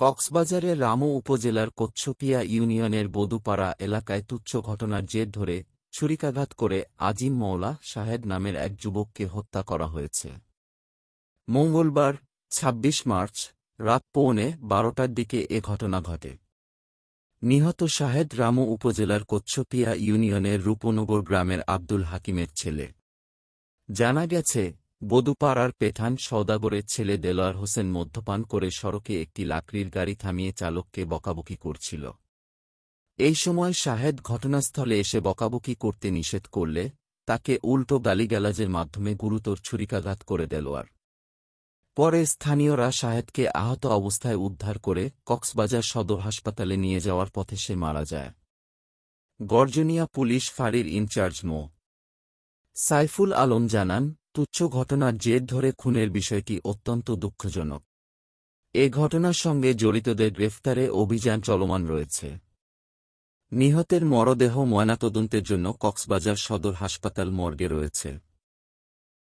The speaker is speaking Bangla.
কক্সবাজারের রামু উপজেলার কচ্ছপিয়া ইউনিয়নের বদুপাড়া এলাকায় তুচ্ছ ঘটনার জের ধরে ছুরিকাঘাত করে আজিম মওলা শাহেদ নামের এক যুবককে হত্যা করা হয়েছে। মঙ্গলবার ২৬ মার্চ রাত ১১:৩০টার দিকে এ ঘটনা ঘটে। নিহত শাহেদ রামু উপজেলার কচ্ছপিয়া ইউনিয়নের রূপনগর গ্রামের আব্দুল হাকিমের ছেলে। জানা গেছে, বদুপাড়ার পেঠান সওদাগরের ছেলে দেলোয়ার হোসেন মদ্যপান করে সড়কে একটি লাকড়ির গাড়ি থামিয়ে চালককে বকাবকি করছিল। এই সময় শাহেদ ঘটনাস্থলে এসে বকাবকি করতে নিষেধ করলে তাকে উল্টো গালিগালাজের মাধ্যমে গুরুতর ছুরিকাঘাত করে দেলোয়ার। পরে স্থানীয়রা শাহেদকে আহত অবস্থায় উদ্ধার করে কক্সবাজার সদর হাসপাতালে নিয়ে যাওয়ার পথে সে মারা যায়। গর্জনিয়া পুলিশ ফাঁড়ির ইনচার্জ মো. সাইফুল আলম জানান, তুচ্ছ ঘটনার জের ধরে খুনের বিষয়টি অত্যন্ত দুঃখজনক। এ ঘটনার সঙ্গে জড়িতদের গ্রেফতারে অভিযান চলমান রয়েছে। নিহতের মরদেহ ময়নাতদন্তের জন্য কক্সবাজার সদর হাসপাতাল মর্গে রয়েছে।